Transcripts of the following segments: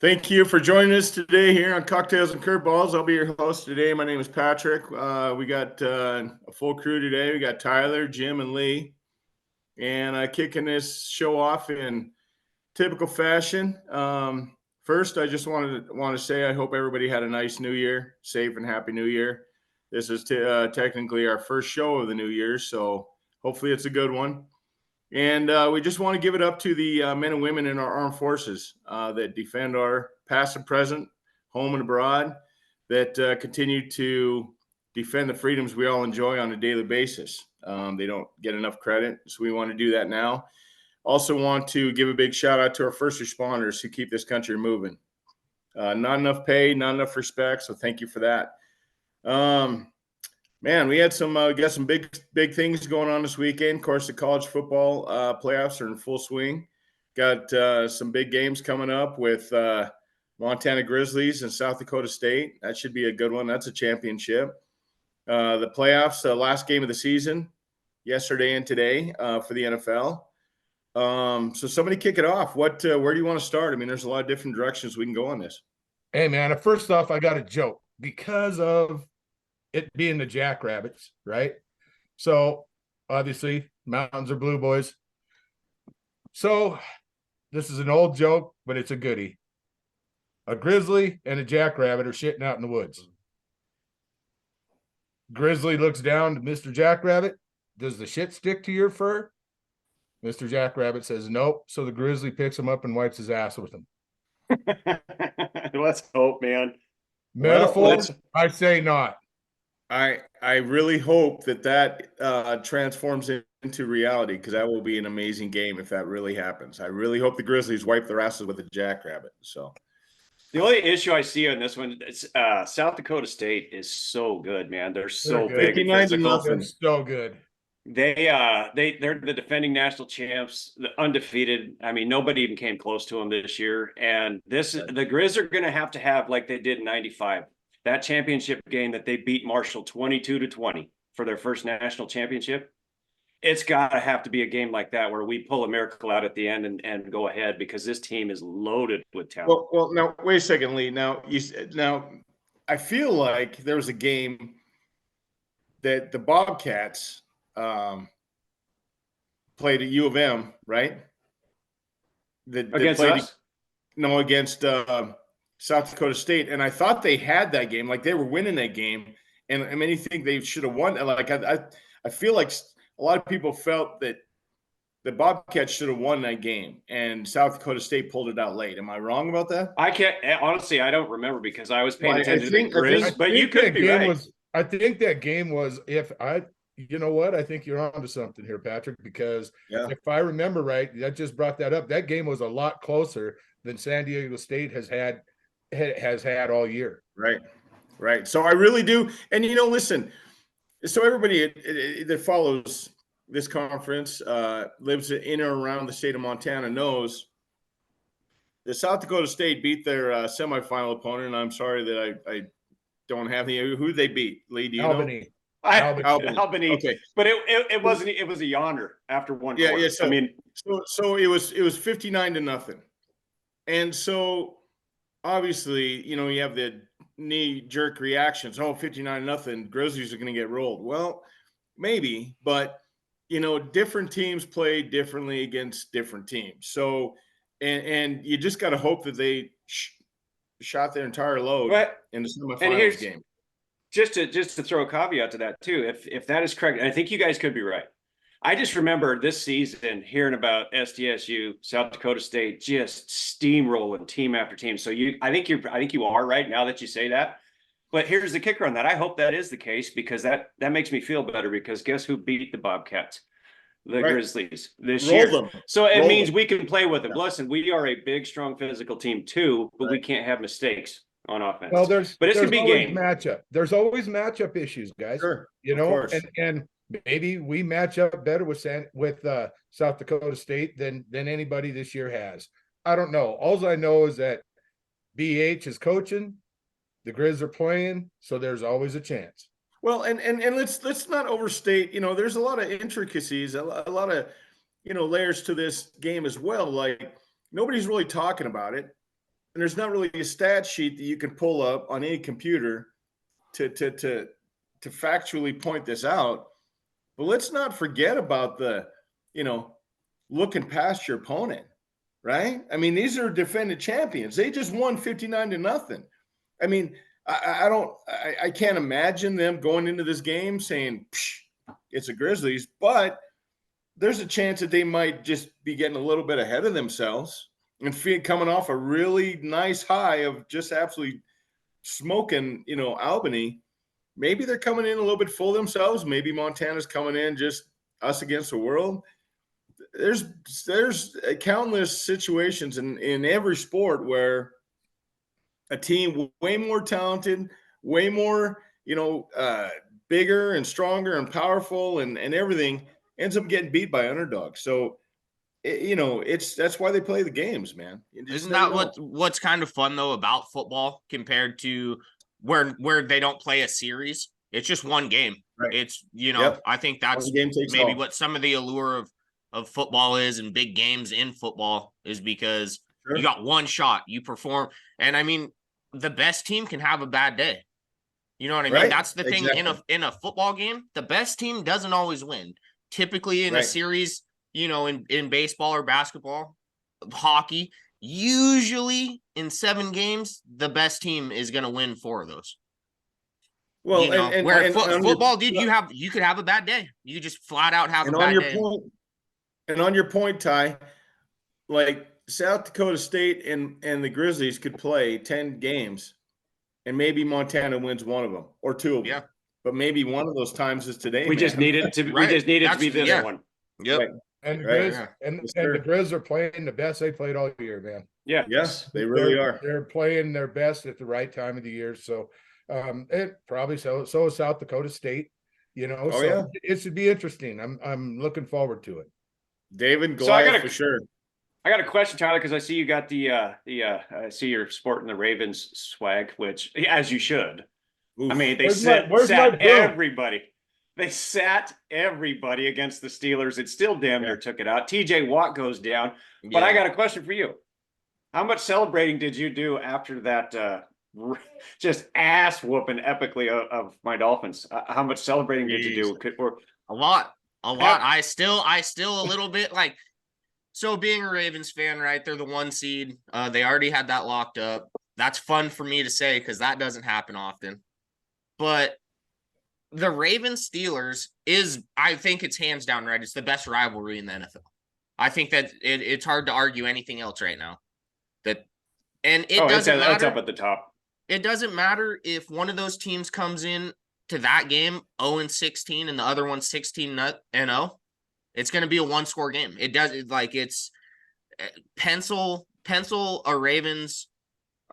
Thank you for joining us today here on Cocktails and Curveballs. I'll be your host today. My name is Patrick. We got a full crew today. We got Tyler, Jim, and Lee, and kicking this show off in typical fashion. First, I just want to say I hope everybody had a nice New Year, safe and happy New Year. This is technically our first show of the New Year, so hopefully it's a good one. And we just want to give it up to the men and women in our armed forces that defend our past and present, home and abroad, that continue to defend the freedoms we all enjoy on a daily basis. They don't get enough credit, so we want to do that now. Also want to give a big shout out to our first responders who keep this country moving. Not enough pay, not enough respect, so thank you for that. Man, we had got some big things going on this weekend. Of course, the college football playoffs are in full swing. Got some big games coming up with Montana Grizzlies and South Dakota State. That should be a good one. That's a championship. The playoffs, last game of the season, yesterday and today for the NFL. So somebody kick it off. Where do you want to start? I mean, there's a lot of different directions we can go on this. Hey, man, first off, I got a joke because of it being the Jackrabbits, right? So obviously, mountains are blue, boys. So this is an old joke, but it's a goodie. A grizzly and a jackrabbit are shitting out in the woods. Grizzly looks down to Mr. Jackrabbit. Does the shit stick to your fur? Mr. Jackrabbit says nope. So the grizzly picks him up and wipes his ass with him. Let's hope, man. Metaphor? Well, I say not. I really hope that transforms into reality, because that will be an amazing game if that really happens. I really hope the Grizzlies wipe their asses with a jackrabbit. So the only issue I see on this one is South Dakota State is so good, man. They're so big and physical. They're so good. They're the defending national champs, the undefeated. I mean, nobody even came close to them this year. And the Grizz are going to have like they did in '95. That championship game that they beat Marshall 22-20 for their first national championship. It's got to have to be a game like that where we pull a miracle out at the end and go ahead, because this team is loaded with talent. Well, now wait a second, Lee. Now I feel like there was a game that the Bobcats played at U of M, right? Against us? No, against South Dakota State, and I thought they had that game, like they were winning that game, and I mean, you think they should have won. Like I feel like a lot of people felt that the Bobcats should have won that game, and South Dakota State pulled it out late. Am I wrong about that? I can't honestly. I don't remember because I was paying attention to the Grizz, but you could be right. I think that game was you know what? I think you're onto something here, Patrick, because if I remember right, that just brought that up. That game was a lot closer than San Diego State has had all year. Right. So I really do. And, listen, so everybody that follows this conference, lives in or around the state of Montana, knows that South Dakota State beat their semifinal opponent. And I'm sorry that I don't have who they beat. Lee, do you know? Albany. Okay. But it wasn't. It was a yonder after one quarter. Yeah. So, I mean, so it was 59-0, and so obviously, you have the knee-jerk reactions. 59-0, Grizzlies are going to get rolled. Well, maybe, but different teams play differently against different teams. So, and you just got to hope that they shot their entire load in the semifinals game. Just to throw a caveat to that too, if that is correct, and I think you guys could be right. I just remember this season hearing about SDSU, South Dakota State, just steamrolling team after team. So I think you are right now that you say that. But here's the kicker on that. I hope that is the case, because that makes me feel better, because guess who beat the Bobcats? The Grizzlies this year. So it means we can play with them. Listen, we are a big, strong physical team too, but we can't have mistakes on offense. Well, it's gonna be game matchup. There's always matchup issues, guys. Sure, and maybe we match up better with South Dakota State than anybody this year has. I don't know. All I know is that BH is coaching, the Grizz are playing, so there's always a chance. Well, and let's not overstate. There's a lot of intricacies, a lot of layers to this game as well. Like, nobody's really talking about it. and there's not really a stat sheet that you can pull up on any computer to factually point this out. But let's not forget about the, looking past your opponent, right? I mean, these are defended champions. They just won 59-0. I mean, I can't imagine them going into this game saying it's a Grizzlies, but there's a chance that they might just be getting a little bit ahead of themselves and coming off a really nice high of just absolutely smoking, Albany. Maybe they're coming in a little bit full themselves. Maybe Montana's coming in just us against the world. There's countless situations in every sport where a team way more talented, way more, bigger and stronger and powerful and everything ends up getting beat by underdogs. So, that's why they play the games, man. Isn't that what's kind of fun though about football compared to where they don't play a series? It's just one game. Right. It's, Yep. I think that's maybe what some of the allure of football is, and big games in football is because you got one shot, you perform. And I mean, the best team can have a bad day. You know what I mean? Right. That's the thing. Exactly. In a football game, the best team doesn't always win. Typically in a series, in baseball or basketball, hockey, usually in 7 games, the best team is going to win 4 of those. Well, football, dude, you could have a bad day. You could just flat out have a bad day. And on your point, Ty, like South Dakota State and the Grizzlies could play 10 games, and maybe Montana wins one of them or 2 of them. Yeah. But maybe one of those times is today. We just needed to. Right. We just needed to be this one. Yep. Right. And the Grizz are playing the best they played all year, man. Yeah. Yes, they really are. They're playing their best at the right time of the year. So it probably so is South Dakota State, it should be interesting. I'm looking forward to it. David Goliath for sure. I got a question, Tyler, because I see you got I see you're sporting the Ravens swag, which as you should. Oof. I mean, they sat everybody. They sat everybody against the Steelers. It still damn near took it out. TJ Watt goes down. But I got a question for you. How much celebrating did you do after that just ass whooping epically of my Dolphins? How much celebrating did you do? A lot. I still a little bit like, so being a Ravens fan, right? They're the 1 seed. They already had that locked up. That's fun for me to say because that doesn't happen often. But the Ravens Steelers I think it's hands down, right? It's the best rivalry in the NFL. I think that it's hard to argue anything else right now. Doesn't matter. It's up at the top. It doesn't matter if one of those teams comes in to that game 0-16 and the other one's 16-0. It's going to be a 1-score game. It's pencil a Ravens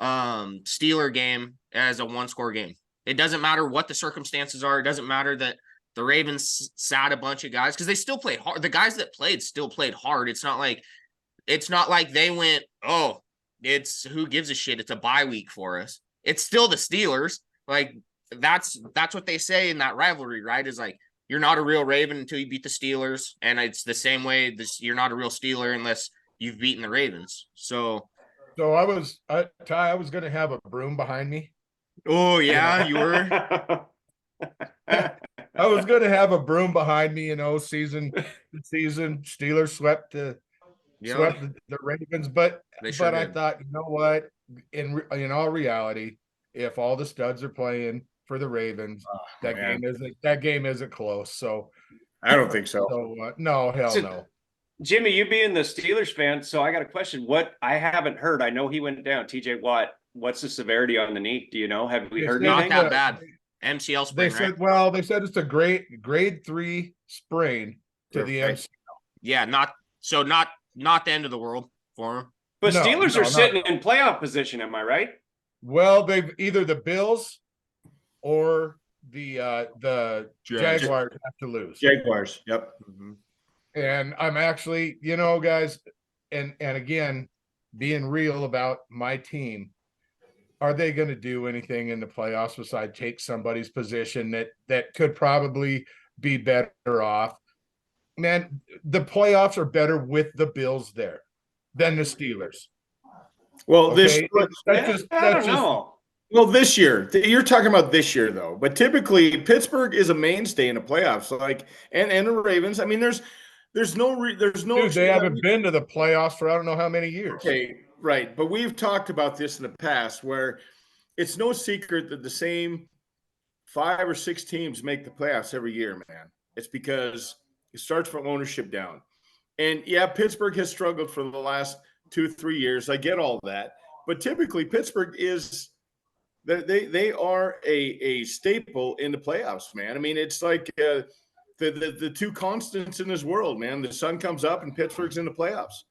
Steeler game as a 1-score game. It doesn't matter what the circumstances are. It doesn't matter that the Ravens sat a bunch of guys because they still played hard. The guys that played still played hard. It's not like they went, oh, it's who gives a shit. It's a bye week for us. It's still the Steelers. Like that's what they say in that rivalry, right? Is like, you're not a real Raven until you beat the Steelers. And it's the same way you're not a real Steeler unless you've beaten the Ravens. So I was going to have a broom behind me. Oh yeah, you were. I was going to have a broom behind me, season Steelers swept the Ravens, but I thought, you know what? In all reality, if all the studs are playing for the Ravens, that game isn't close. So I don't think so. No, hell no. Jimmy, you being the Steelers fan, so I got a question. What I haven't heard, I know he went down. TJ Watt, what's the severity on the knee? Do you know? Have we heard anything? Not that bad. MCL sprain. They said it's a grade 3 sprain to the MCL. Yeah, not the end of the world for him. But Steelers are sitting in playoff position, am I right? Well, they've either the Bills or the Jaguars have to lose. Jaguars, yep. Mm-hmm. And I'm actually, guys, and again, being real about my team, are they going to do anything in the playoffs besides take somebody's position that could probably be better off? Man, the playoffs are better with the Bills there than the Steelers. Well, this Okay, that's I don't just know. well this year. You're talking about this year though. But typically Pittsburgh is a mainstay in the playoffs. Like and the Ravens. I mean, there's no dude. They haven't been to the playoffs for I don't know how many years. okay, right. But we've talked about this in the past where it's no secret that the same 5 or 6 teams make the playoffs every year, man. It's because it starts from ownership down. And yeah, Pittsburgh has struggled for the last 2-3 years. I get all that. But typically Pittsburgh is they are a staple in the playoffs, man. I mean, it's like the two constants in this world, man. The sun comes up and Pittsburgh's in the playoffs.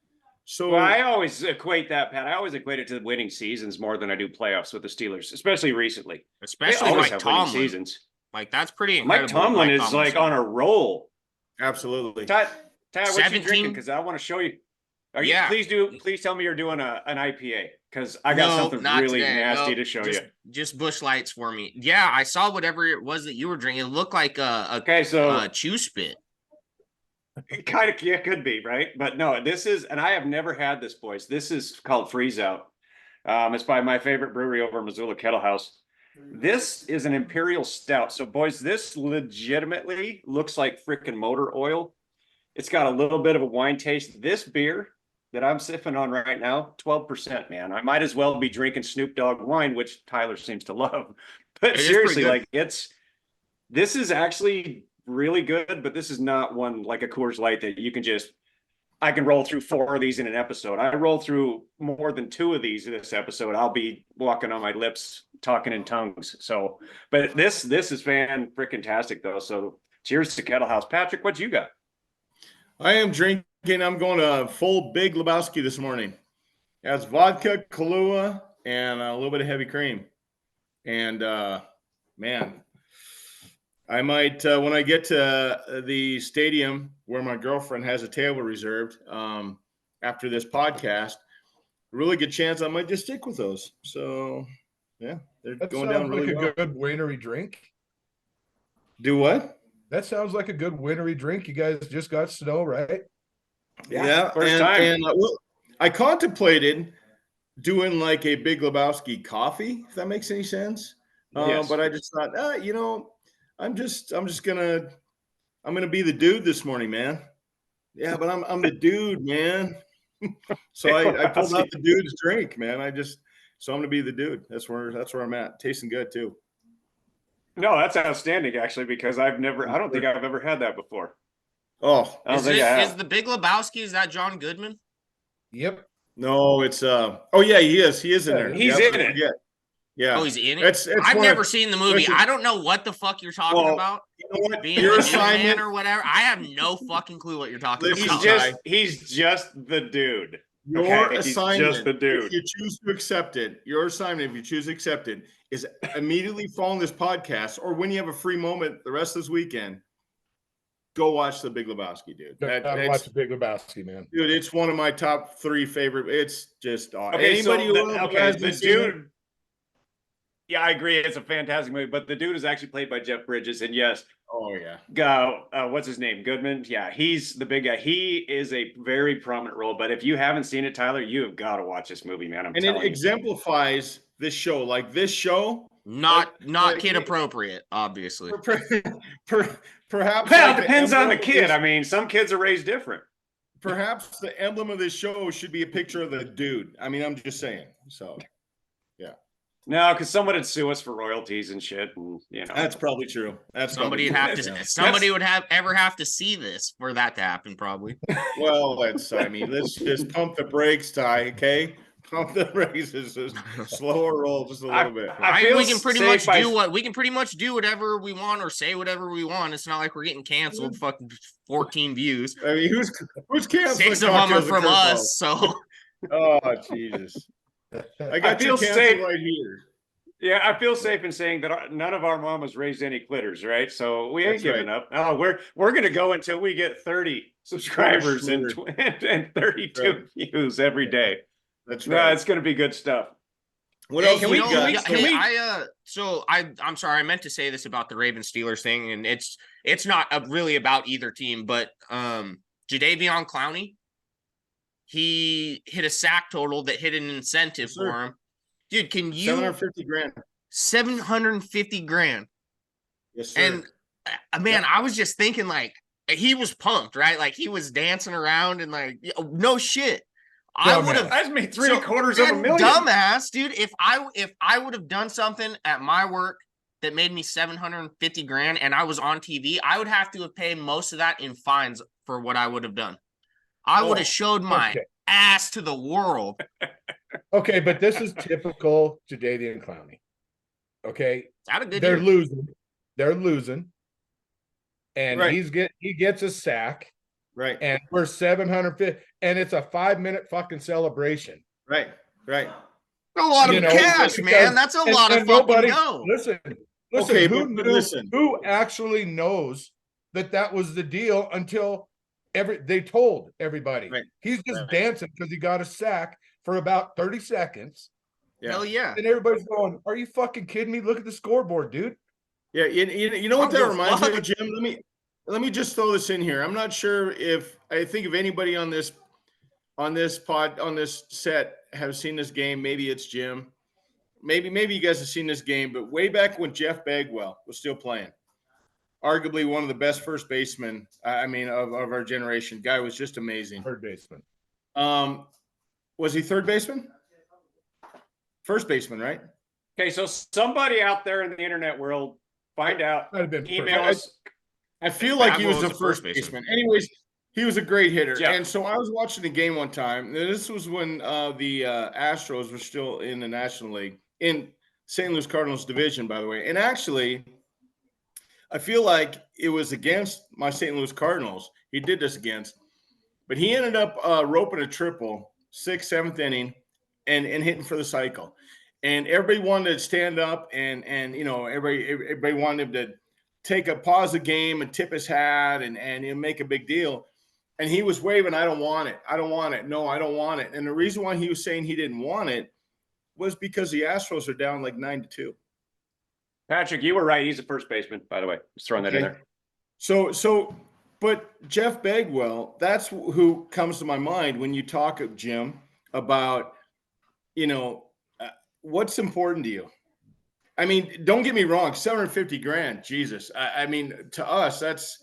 So Well, I always equate that, Pat. I always equate it to winning seasons more than I do playoffs with the Steelers, especially recently. They Especially always Mike have winning Tomlin. seasons. Like that's pretty Mike incredible. Tomlin is Tomlin's like done. on a roll. absolutely. Ty, what you 17? drinking? Because I want to show you. Are you? Yeah. Please tell me you're doing an IPA because I got No, something not really today. nasty Nope. to show you. Just Busch Lights for me. Yeah, I saw whatever it was that you were drinking. It looked like a Okay, so chew spit. it kind of yeah, could be right, but no, this is, and I have never had this, boys. This is called Freeze Out. It's by my favorite brewery over in Missoula, Kettle House. This is an imperial stout. So, boys, this legitimately looks like freaking motor oil. It's got a little bit of a wine taste. This beer that I'm sipping on right now, 12%, man. I might as well be drinking Snoop Dogg wine, which Tyler seems to love. But It is seriously, pretty good. like this is actually really good, but this is not one like a Coors Light that you can just, I can roll through 4 of these in an episode. I roll through more than 2 of these in this episode. I'll be walking on my lips, talking in tongues. So, but this is fan-freaking-tastic though. So cheers to Kettle House. Patrick, what you got? I am drinking. I'm going to full Big Lebowski this morning. It has vodka, Kahlua, and a little bit of heavy cream. And man, I might when I get to the stadium where my girlfriend has a table reserved after this podcast, really good chance I might just stick with those. So yeah, they're That going sounds down really like well. a good wintry drink. Do what? That sounds like a good wintry drink. You guys just got snow, right? Yeah, first time. And well, I contemplated doing like a Big Lebowski coffee, if that makes any sense. Yes. But I just thought, I'm gonna be the dude this morning, man. Yeah, but I'm the dude, man. So I pulled out the dude's drink, man. So I'm gonna be the dude. That's where I'm at. Tasting good too. No, that's outstanding actually, because I don't think I've ever had that before. Oh I don't Is think I is have. the Big Lebowski? Is that John Goodman? Yep. no, it's oh yeah, he is in there. He's Yep, in I it. forget. Yeah, Oh, he's in it. It's I've one never of- seen the movie. listen- I don't know what the fuck you're talking Well, about. you know what? Being Your the new man assignment. or whatever. I have no fucking clue what you're talking Listen, about. He's just the dude. Your Okay, he's assignment, just the dude. if you choose to accept it, your assignment, if you choose to accept it, is immediately following this podcast, or when you have a free moment the rest of this weekend, go watch The Big Lebowski, dude. I've watched Big Lebowski, man. Dude, it's one of my top 3 favorite. It's just Okay, anybody who hasn't the seen it, dude. Yeah, I agree. It's a fantastic movie, but the dude is actually played by Jeff Bridges, and yes, oh yeah, what's his name? Goodman. Yeah, he's the big guy. He is a very prominent role. But if you haven't seen it, Tyler, you have got to watch this movie, man. I'm and telling it you. exemplifies this show. Like this show, Not like- kid appropriate, obviously. perhaps. Well, like it depends on the emblem of kid. this- I mean, some kids are raised different. Perhaps the emblem of this show should be a picture of the dude. I mean, I'm just saying. So No, because someone would sue us for royalties and shit, and that's probably true. That's Somebody would probably have true. to. Yeah. Somebody would have to see this for that to happen. Probably. Well, let's just pump the brakes, Ty. Okay, pump the brakes. Just slower roll, just a little bit. I feel we can pretty safe much by- do whatever we want or say whatever we want. It's not like we're getting canceled. Fucking 14 views. I mean, who's canceling? 6 of them are Cocktails and from Curveballs? us. So Oh Jesus! I got feel you canceled safe. right here. Yeah, I feel safe in saying that none of our mamas raised any clitters, right? So we ain't That's giving right. up. Oh, we're gonna go until we get 30 subscribers and sure. and 32 views every day. That's No, right. it's gonna be good stuff. What Hey, else can we we- got? can we- I'm sorry, I meant to say this about the Ravens Steelers thing, and it's not really about either team, but Jadeveon Clowney, he hit a sack total that hit an incentive Yes, sir. for him. Dude, can you 750 grand. 750 grand? Yes, sir. And man, Yep. I was just thinking like he was pumped, right? Like he was dancing around and like no shit. I would have That's made So, $750,000. and dumbass, dude. If I would have done something at my work that made me 750 grand and I was on TV, I would have to have paid most of that in fines for what I would have done. I would have showed my Okay. ass to the world. Okay, but this is typical Jadeveon Clowney. Okay, Had a good they're year. losing. They're losing. And Right. he gets a sack, Right. and we're 750, and it's a 5-minute fucking celebration. Right. Right. A lot You of know, cash, because- man. That's a lot of fucking dough. Listen, Okay, who but knew, listen. who actually knows that was the deal until they told everybody. Right. He's just Right. dancing because he got a sack for about 30 seconds. Yeah. Hell yeah. And everybody's going, "Are you fucking kidding me? Look at the scoreboard, dude." Yeah, you know what I that don't give a reminds me fuck. of, Jim? Let me just throw this in here. I'm not sure if I think if anybody on this set have seen this game. Maybe it's Jim. Maybe you guys have seen this game, but way back when Jeff Bagwell was still playing, arguably one of the best first basemen, of our generation. Guy was just amazing. Third baseman. Was he third baseman? First baseman, right? Okay, so somebody out there in the internet world, find out, Might have been email first. us. I feel like he Bagwell was a was a first first baseman. baseman. Anyways, he was a great hitter. Yeah. And so I was watching the game one time. And this was when the Astros were still in the National League, in St. Louis Cardinals division, by the way. And actually, I feel like it was against my St. Louis Cardinals. He did this against. But he ended up roping a triple, 6th, 7th inning, and hitting for the cycle. And everybody wanted to stand up and everybody wanted him to take a pause the game and tip his hat and make a big deal. And he was waving, "I don't want it. I don't want it. No, I don't want it." And the reason why he was saying he didn't want it was because the Astros are down like 9-2. Patrick, you were right. He's a first baseman, by the way. Just throwing that in Okay. there. But Jeff Bagwell, that's who comes to my mind when you talk, Jim, about, what's important to you. I mean, don't get me wrong, 750 grand, Jesus. I mean, to us, that's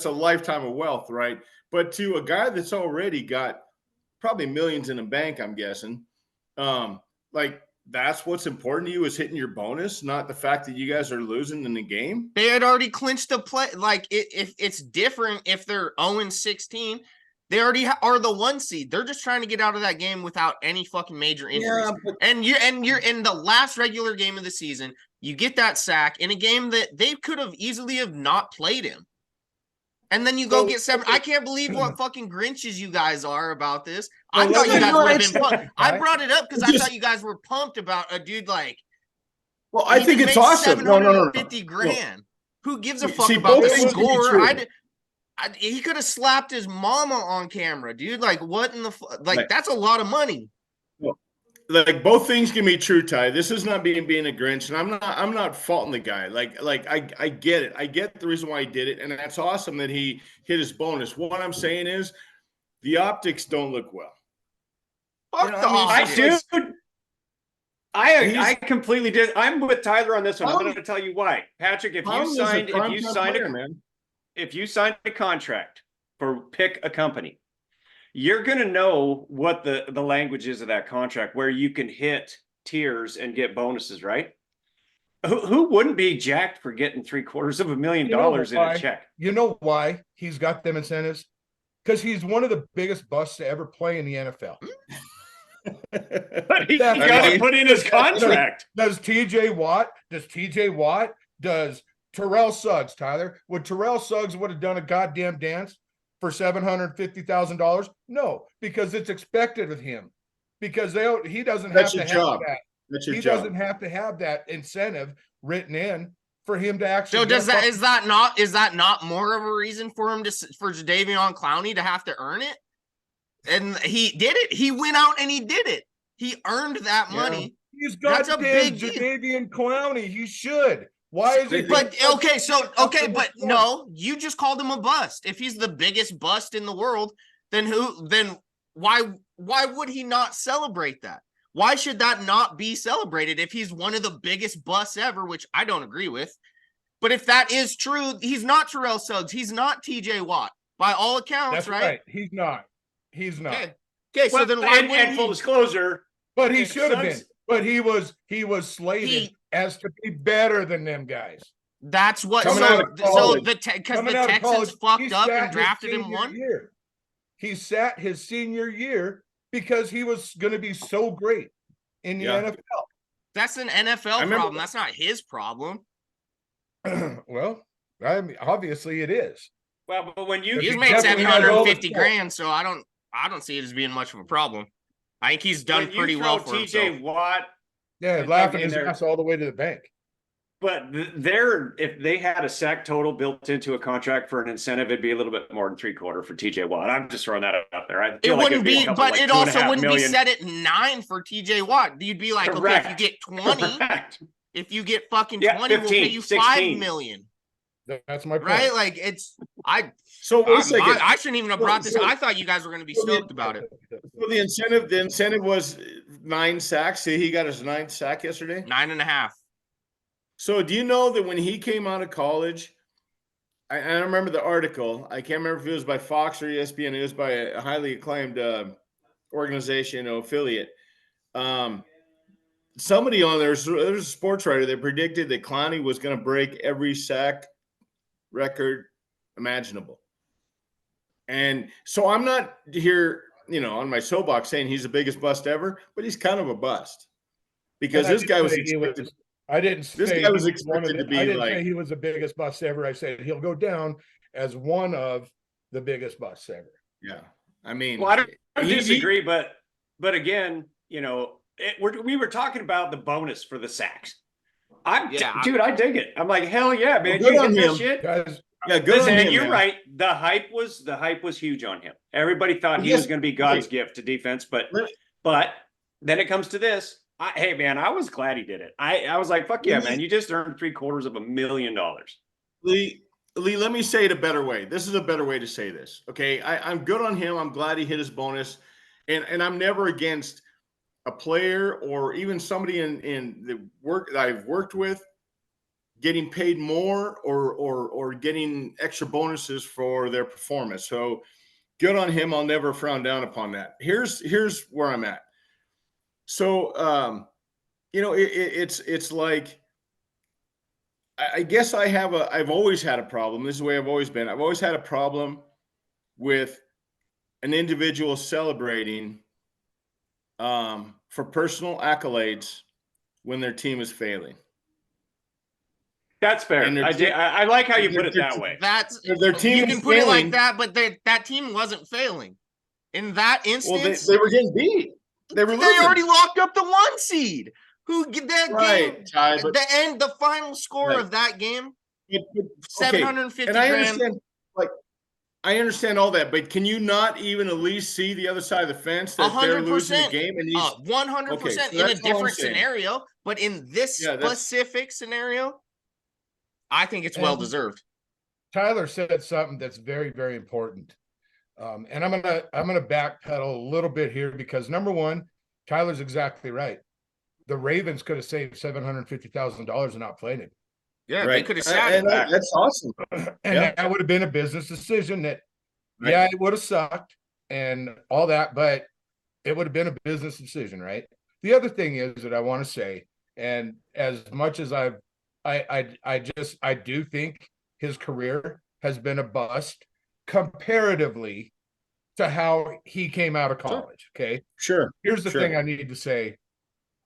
a lifetime of wealth, right? But to a guy that's already got probably millions in the bank, I'm guessing, that's what's important to you is hitting your bonus, not the fact that you guys are losing in the game. They had already clinched the play. Like if it's different if they're 0-16, they already are the 1 seed. They're just trying to get out of that game without any fucking major injuries. but And you're in the last regular game of the season. You get that sack in a game that they could have easily have not played him. And then you go So- get 7. I can't believe what fucking Grinches you guys are about this. Well, I thought you guys would have it's been pumped. I brought it up because I Just- thought you guys were pumped about a dude like. well, I he think can it's make awesome. No. 750 grand. Who gives a See- fuck see, about both the things can be score? true. He could have slapped his mama on camera, dude. Like, what in the like? Right. That's a lot of money. Like both things can be true, Ty. This is not being a Grinch, and I'm not faulting the guy. I get it. I get the reason why he did it, and that's awesome that he hit his bonus. What I'm saying is the optics don't look well. Fuck You know, the I mean, I optics. do. He's- I completely did. I'm with Tyler on this one. I'm Tom- going to tell you why. Patrick, if Tom you is a signed primetime player, man. if you signed a contract for pick a company, you're going to know what the language is of that contract, where you can hit tiers and get bonuses, right? Who wouldn't be jacked for getting $750,000 in why? a check? You know why he's got them incentives? Because he's one of the biggest busts to ever play in the NFL. But he That's got right. to put in his contract. Does TJ Watt? Does Terrell Suggs, Tyler? Would Terrell Suggs would have done a goddamn dance for $750,000? No, because it's expected of him. Because he doesn't That's have to your have job. that. That's your He job. doesn't have to have that incentive written in for him to actually. So does get that is that not more of a reason for him for Jadeveon Clowney to have to earn it? And he did it. He went out and he did it. He earned that Yeah. money. He's got That's a damn big deal. Jadeveon Clowney. He should. Why is he? But no, you just called him a bust. If he's the biggest bust in the world, then why would he not celebrate that? Why should that not be celebrated if he's one of the biggest busts ever, which I don't agree with. But if that is true, he's not Terrell Suggs. He's not TJ Watt. By all accounts, That's right. He's not. He's not. Okay, so Well, then why and wouldn't full he? disclosure, But he if should have been. Suggs- But he was slated as to be better than them guys. That's what. Coming So, out of college. because Coming the out of Texans college, he fucked up sat and his drafted him senior one. year. He sat his senior year because he was going to be so great in the Yeah. NFL. That's an NFL remember- problem. That's not his problem. Well, I mean, obviously it is. well, but when you If He's he made definitely has all the 750 stuff. grand, so I don't see it as being much of a problem. I think he's done when you pretty throw well for TJ himself. Watt, Yeah, And laughing like in his there- ass all the way to the bank. but they're if they had a sack total built into a contract for an incentive, it'd be a little bit more than 3/4 for TJ Watt. I'm just throwing that out there. I It feel like wouldn't it'd be, a couple, but like it 2.5 also wouldn't be million. set at 9 for TJ Watt. You'd be like, okay, if Correct. you get 20, Correct. if you get fucking Yeah, 20, we'll pay 15, you 16. 5 million. That's my point. Right? Like So wait a second. I shouldn't even have brought this. So- I thought you guys were going to be stoked about it. So the incentive was 9 sacks. See, he got his 9th sack yesterday. 9.5. So do you know that when he came out of college, I remember the article. I can't remember if it was by Fox or ESPN. It was by a highly acclaimed organization or affiliate. Somebody on there's a sports writer that predicted that Clowney was going to break every sack record imaginable. And so I'm not here, on my soapbox saying he's the biggest bust ever, but he's kind of a bust because And I this guy didn't was say he expected. I didn't say This guy was he one of expected to the- be I didn't like- say he was the biggest bust ever. I said he'll go down as one of the biggest busts ever. Yeah, I mean, Well, I don't he- disagree, but again, we were talking about the bonus for the sacks. Dude, I dig it. I'm like, hell yeah, man! good You on get that him. shit. Guys, Yeah, good Listen, on and him, you're man. right. The hype was huge on him. Everybody thought he Yes, was going to be God's right. gift to defense, but Right. then it comes to this. Hey man, I was glad he did it. I was like, fuck yeah, Lee- man! You just earned $750,000. Lee, let me say it a better way. This is a better way to say this. Okay, I'm good on him. I'm glad he hit his bonus, and I'm never against a player or even somebody in the work that I've worked with getting paid more or getting extra bonuses for their performance. So good on him. I'll never frown down upon that. Here's where I'm at. So it's like I guess I've always had a problem. This is the way I've always been. I've always had a problem with an individual celebrating for personal accolades when their team is failing. That's fair. And their I like how you put it their- that way. That's Their team you is can put it failing. like that, but that team wasn't failing. In that Well, instance, they were getting beat. They were they losing. already locked up the 1 seed. Who get that Right, game? Ty, but- The final score Right. of that game, okay, 750 and I grand. understand, I understand all that, but can you not even at least see the other side of the fence that they're losing the 100%. game? And he's 100% Okay, so in a that's all I'm different saying. scenario, but in this Yeah, that's- specific scenario, I think it's And- well deserved. Tyler said something that's very, very important. And I'm gonna backpedal a little bit here because number one, Tyler's exactly right. The Ravens could have saved $750,000 and not played him. Yeah, they right. could have sat And it back. that's awesome. And Yeah. that would have been a business decision that, Right. yeah, it would have sucked and all that, but it would have been a business decision, right? The other thing is that I want to say, and as much as I do think his career has been a bust comparatively to how he came out of college. Okay. Sure. Here's the Sure. thing I need to say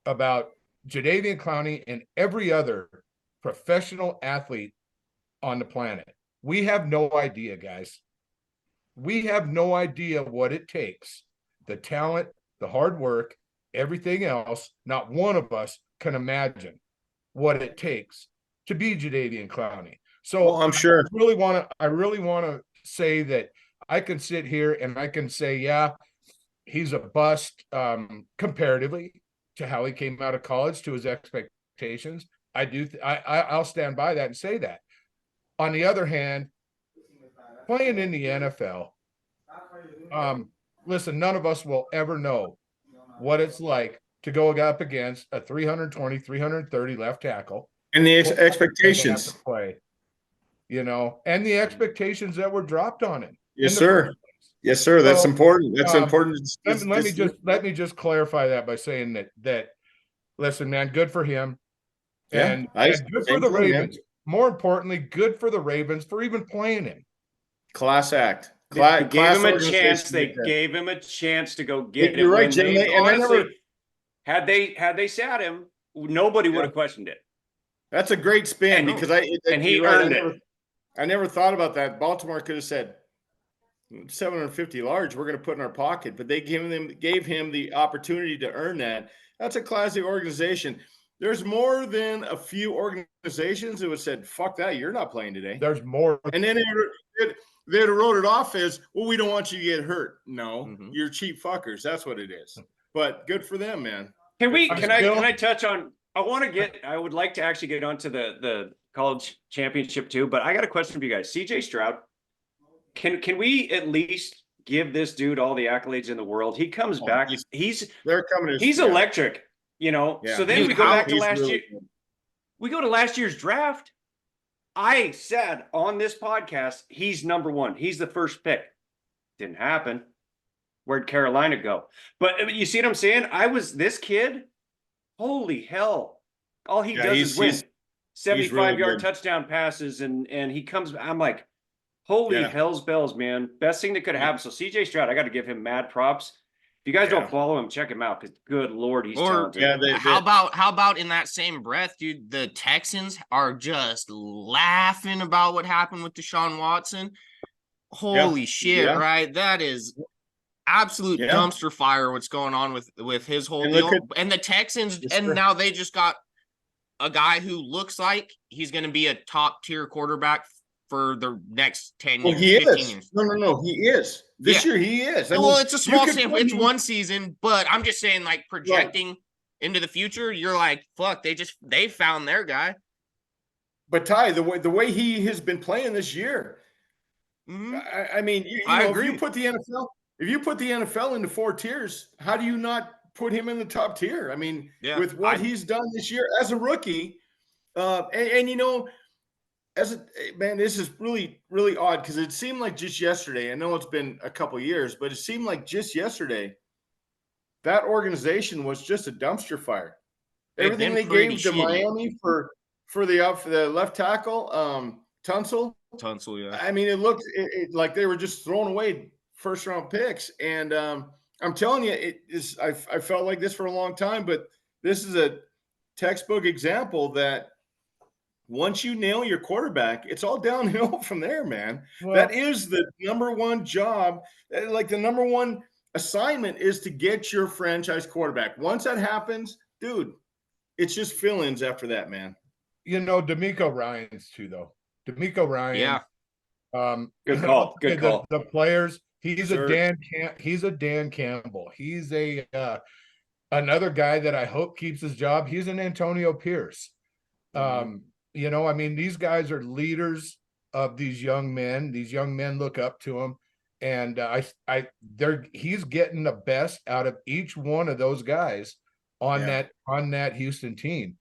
about Jadeveon Clowney and every other professional athlete on the planet. We have no idea, guys. We have no idea what it takes, the talent, the hard work, everything else. Not one of us can imagine what it takes to be Jadeveon Clowney. So Well, I'm sure. I really want to say that I can sit here and I can say, yeah, he's a bust comparatively to how he came out of college, to his expectations. I'll stand by that and say that. On the other hand, playing in the NFL, listen, none of us will ever know what it's like to go up against a 320, 330 left tackle. And the They have to expectations. play, and the expectations that were dropped on him. Yes, in the sir. first place. Yes, sir. That's So, important. That's um, important. Let me just clarify that by saying that listen, man, good for him. Yeah, And good for same the thing, man. Ravens. More importantly, good for the Ravens for even playing him. Class act. They Class gave him a organization chance. They like that. gave him a chance to go get You're it. right, When Jim. they, And I honestly, never. had they sat him, nobody would Yeah. have questioned it. That's a great spin And- because and he you're right, earned it. I never thought about that. Baltimore could have said 750 large. We're going to put in our pocket, but they gave him the opportunity to earn that. That's a classic organization. There's more than a few organizations that would have said, "Fuck that, you're not playing today." There's more. And then they'd have wrote it off as, "Well, we don't want you to get hurt." No, Mhm. you're cheap fuckers. That's what it is. But good for them, man. Can Still- I touch on? I would like to actually get onto the college championship too, but I got a question for you guys. CJ Stroud, can we at least give this dude all the accolades in the world? He comes Oh, back. They're coming. He's yeah. electric, Yeah. Yeah. So then Dude, we go back to He's last really year. good. We go to last year's draft. I said on this podcast, he's number one. He's the first pick. Didn't happen. Where'd Carolina go? But you see what I'm saying? This kid, holy hell. All he Yeah, does he's- is win. he's 75-yard good. touchdown passes, and he comes. I'm like, holy Yeah. hell's bells, man. Best thing that could happen. So CJ Stroud, I got to give him mad props. If you guys Yeah. don't follow him, check him out, because good Lord, he's Or- talented. Yeah, How about in that same breath, dude? The Texans are just laughing about what happened with Deshaun Watson. Holy shit, Yeah. right? That is absolute Yeah. dumpster fire. What's going on with his whole And deal? look And the Texans, Yes, and sir. now they just got a guy who looks like he's going to be a top tier quarterback for the next 10 Well, years. he 15 is. years. No. He is. This year, he is. I Well, mean, it's a you small could sample. put It's him- one season, but I'm just saying, like, projecting into the future, you're like, fuck, they found their guy. But Ty, the way he has been playing this year, Mhm. I mean, I if agree. you put the NFL into 4 tiers, how do you not put him in the top tier? I mean, Yeah, with what he's done this year as a rookie, man, this is really, really odd because it seemed like just yesterday. I know it's been a couple years, but it seemed like just yesterday that organization was just a dumpster fire. They've Everything been they pretty gave to shitty. Miami for the left tackle, Tunsil. Tunsil, yeah. I mean, it looked like they were just throwing away first round picks. And I'm telling you, I felt like this for a long time, but this is a textbook example that once you nail your quarterback, it's all downhill from there, man. Well, That is the number one job. Like the number one assignment is to get your franchise quarterback. Once that happens, dude, it's just fill-ins after that, man. D'Amico Ryans too, though. D'Amico Ryan. Yeah. Good call. Good call. The players. He's Sure. He's a Dan Campbell. He's a another guy that I hope keeps his job. He's an Antonio Pierce. I mean, these guys are leaders of these young men. These young men look up to him, and he's getting the best out of each one of those guys on that Houston team.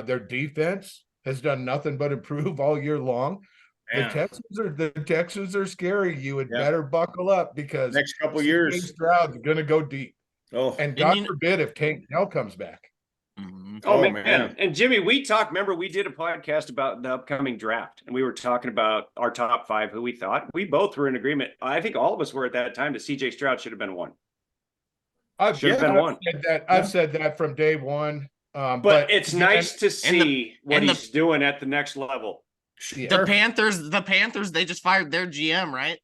Their defense has done nothing but improve all year long. Man. The Texans are scary. You would Yeah. better buckle up because Next couple CJ years. Stroud's going to go deep. Oh, And God you- forbid if Tank Dell comes back. Mhm. Oh, Oh, man. man. And Jimmy, remember we did a podcast about the upcoming draft, and we were talking about our top 5, who we thought. We both were in agreement. I think all of us were at that time that CJ Stroud should have been one. I've Should've been one. I've said that from day one. But it's nice to and see what and the- he's doing at the next level. The Panthers, they just fired their GM, right?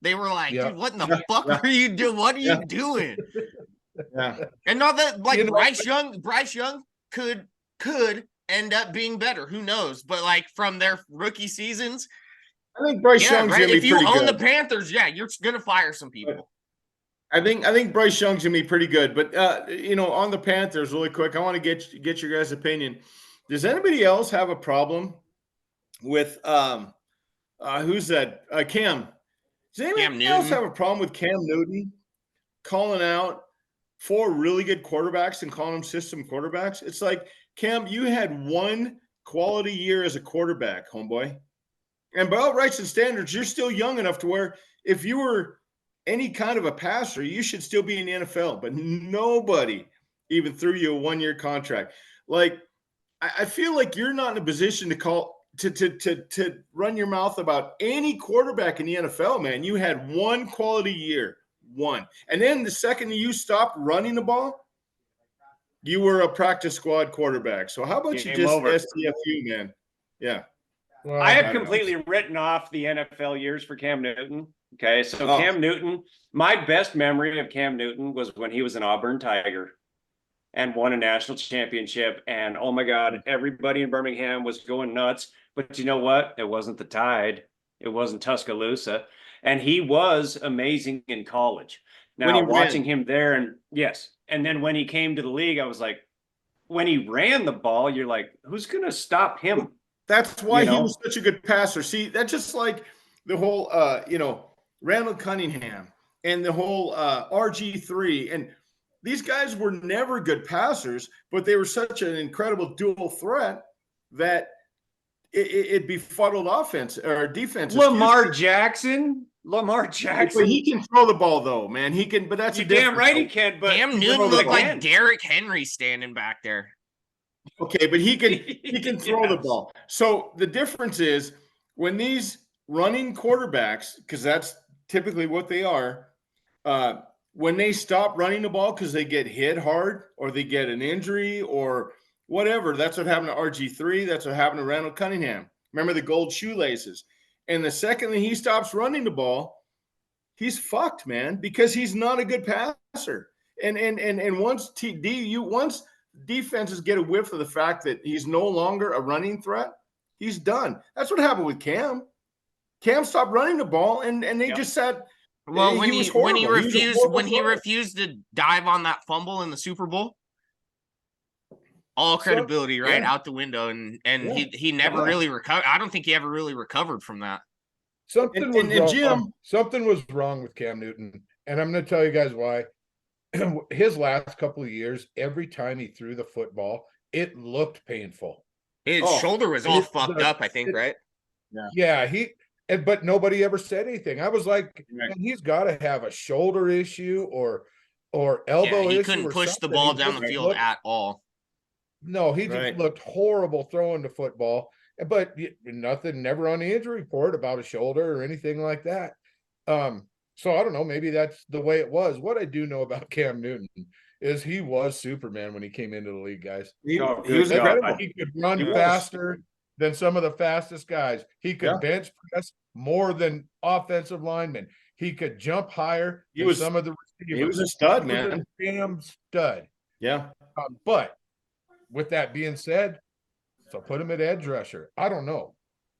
They were like, Yeah. dude, what in the Yeah. fuck Yeah. are you doing? What are Yeah. you doing? yeah. And not that like You know- Bryce Young could end up being better. Who knows? But like from their rookie seasons, I think Bryce yeah, Young's right. gonna be If you pretty own good. the Panthers, yeah, you're gonna fire some people. I think Bryce Young's gonna be pretty good. But on the Panthers, really quick, I want to get your guys' opinion. Does anybody else have a problem with who's that? Cam. Does anybody Cam else Newton. have a problem with Cam Newton? calling out 4 really good quarterbacks and calling them system quarterbacks. It's like, Cam, you had one quality year as a quarterback, homeboy. And by all rights and standards, you're still young enough to where if you were any kind of a passer, you should still be in the NFL. But nobody even threw you a 1-year contract. Like, I feel like you're not in a position to call to run your mouth about any quarterback in the NFL, man. You had one quality year, one. And then the second you stopped running the ball, you were a practice squad quarterback. So how about you Game just over. STFU, man? Yeah. Well, I have don't know. completely written off the NFL years for Cam Newton. Okay, so Oh. Cam Newton, my best memory of Cam Newton was when he was an Auburn Tiger and won a national championship. And oh my God, everybody in Birmingham was going nuts. But you know what? It wasn't the Tide. It wasn't Tuscaloosa. And he was amazing in college. When Now, he watching ran. him there, and yes. And then when he came to the league, I was like, when he ran the ball, you're like, who's going to stop him? That's why You he know? was such a good passer. See, that's just like the whole, Randall Cunningham and the whole RG3. And these guys were never good passers, but they were such an incredible dual threat that it befuddled offense or defense. Lamar Jackson. But he can throw the ball, though, man. He can, but that's You're a damn difference. right he can, but Cam throw Newton the looked ball. like Derrick Henry standing back there. Okay, but he can throw the Yes. ball. So the difference is when these running quarterbacks, because that's typically what they are, when they stop running the ball because they get hit hard or they get an injury or whatever, that's what happened to RG3. That's what happened to Randall Cunningham. Remember the gold shoelaces. And the second that he stops running the ball, he's fucked, man, because he's not a good passer. And once once defenses get a whiff of the fact that he's no longer a running threat, he's done. That's what happened with Cam. Cam stopped running the ball, and they Yep. just said, Well, he when was he horrible. He was a refused horrible thrower. refused to dive on that fumble in the Super Bowl, all credibility right yeah. out the window, and Yeah. he never Yeah. really recovered. I don't think he ever really recovered from that. Something And- was and wrong. Jim- Something was wrong with Cam Newton, and I'm going to tell you guys why. His last couple of years, every time he threw the football, it looked painful. His Oh, shoulder was all it- fucked up, I think, right? Yeah, but nobody ever said anything. I was like, Right. man, he's got to have a shoulder issue or elbow Yeah, he issue. couldn't or push the something. ball He down the just field looked- at all. No, he just Right. looked horrible throwing the football, but nothing, never on the injury report about a shoulder or anything like that. So I don't know, maybe that's the way it was. What I do know about Cam Newton is he was Superman when he came into the league, guys. He Oh, was good God. incredible. He could run He was. faster than some of the fastest guys. He could Yeah. bench press more than offensive linemen. He could jump higher He than was- some of the receivers. He was a stud, He was man. a damn stud. Yeah. But with that being said, so put him at edge rusher. I don't know.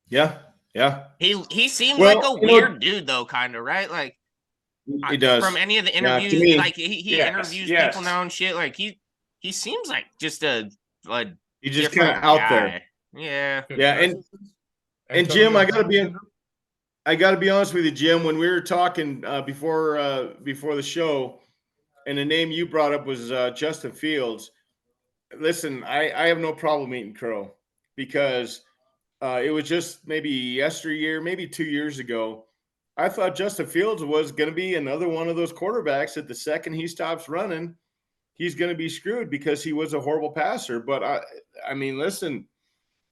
Yeah. Yeah. He seems Well, like a you know- weird dude though, kind of, right? Like He does. from any of the Yeah, to interviews, me- like he Yes, interviews yes. people now and shit. Like he seems like just a He's just different kind of out there. guy. Yeah. Yeah, and Antonio Jim, I gotta Brown be- syndrome? I got to be honest with you, Jim. When we were talking before the show, and the name you brought up was Justin Fields. Listen, I have no problem eating crow because it was just maybe yesteryear, maybe 2 years ago. I thought Justin Fields was going to be another one of those quarterbacks that the second he stops running, he's going to be screwed because he was a horrible passer. But I mean, listen,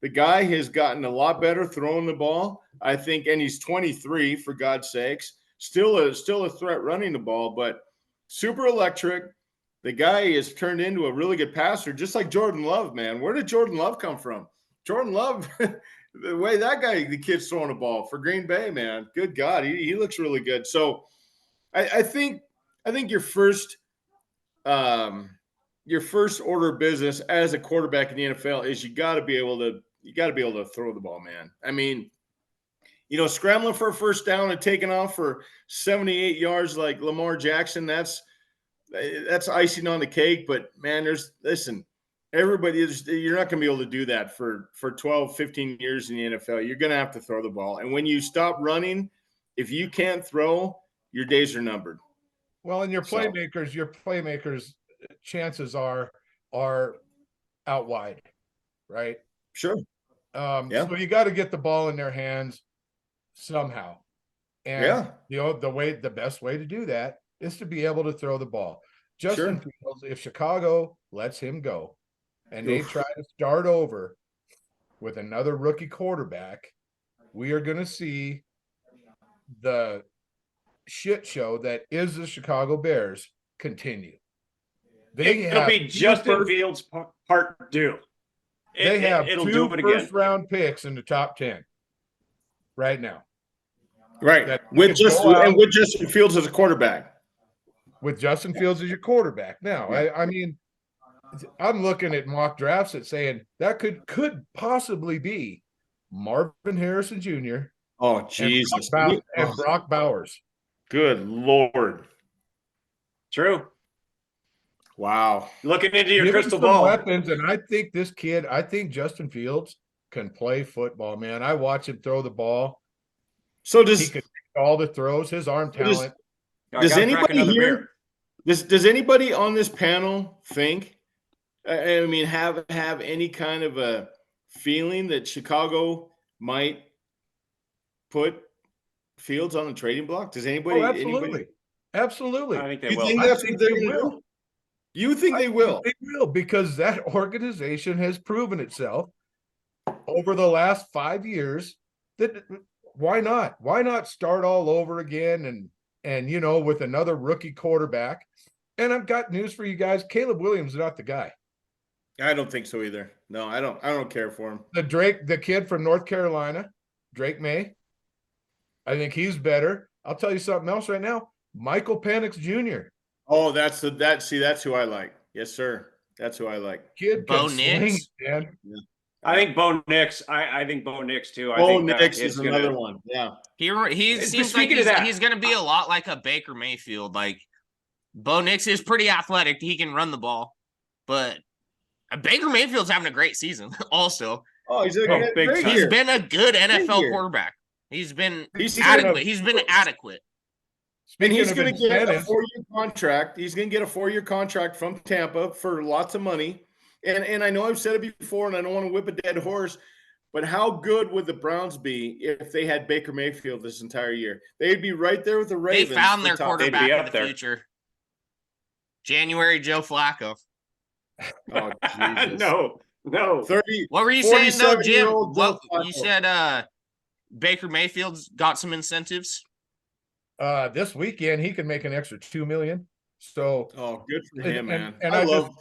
the guy has gotten a lot better throwing the ball, I think, and he's 23 for God's sakes. Still a threat running the ball, but super electric. The guy has turned into a really good passer, just like Jordan Love, man. Where did Jordan Love come from? Jordan Love, the way the kid's throwing the ball for Green Bay, man. Good God, he looks really good. So I think your first order of business as a quarterback in the NFL is you got to be able to throw the ball, man. I mean, scrambling for a first down and taking off for 78 yards like Lamar Jackson, that's icing on the cake. But man, everybody you're not going to be able to do that for 12, 15 years in the NFL. You're going to have to throw the ball. And when you stop running, if you can't throw, your days are numbered. Well, and So- your playmakers chances are out wide, right? Sure. Yeah. So you got to get the ball in their hands somehow. And Yeah. the best way to do that is to be able to throw the ball. Justin Sure. Fields, if Chicago lets him go and they Oof. try to start over with another rookie quarterback, we are going to see the shit show that is the Chicago Bears continue. It'll be two Justin first- Fields part due. They have it'll two do it again. first-round picks in the top 10 right now Right. That With could go out- with Justin Fields as a quarterback. with Justin Fields as your quarterback. Now, Yeah. I mean, I'm looking at mock drafts that saying that could possibly be Marvin Harrison Jr. Oh and Jesus. Brock Bowers. Good Lord. True. Wow. Looking into your Give him crystal some ball. weapons, and I think Justin Fields can play football, man. I watch him throw the ball. So He does could make all the throws, his arm Does- talent. I does gotta crack anybody another here- beer. does anybody on this panel think I mean have any kind of a feeling that Chicago might put Fields on the trading block? Does anybody Oh, absolutely. anybody Absolutely. I think they you will. think I that's think what they're they gonna will. do? You think they will? They will, because that organization has proven itself over the last 5 years that why not? Why not start all over again and with another rookie quarterback? And I've got news for you guys. Caleb Williams is not the guy. I don't think so either. No, I don't care for him. The kid from North Carolina, Drake May. I think he's better. I'll tell you something else right now. Michael Penix Jr. Oh, that's who I like. Yes, sir. That's who I like. Kid Bo can swing, Nix? man. I think Bo Nix. I think Bo Nix too. I Bo think that Nix kid's is gonna- another one. Yeah. He But seems like speaking of that- he's going to be a lot like a Baker Mayfield. Like Bo Nix is pretty athletic. He can run the ball, but Baker Mayfield's having a great season. Also, Oh, he's Oh, a big great time. he's year. been a good NFL year. quarterback. He's been He's adequate. He's been adequate. And he's Speaking going of to get a incentives, 4-year contract. He's going to get a 4-year contract from Tampa for lots of money. And I know I've said it before, and I don't want to whip a dead horse, but how good would the Browns be if they had Baker Mayfield this entire year? They'd be right there with the They Ravens. found for their top- quarterback They'd be in up the there. future. January Joe Flacco. Oh, Jesus. no. 30. What were you saying though, Jim? 47-year-old Joe What you Flacco. said? Baker Mayfield's got some incentives. this weekend he can make an extra $2 million. So Oh, good for And- him, man. and I I love.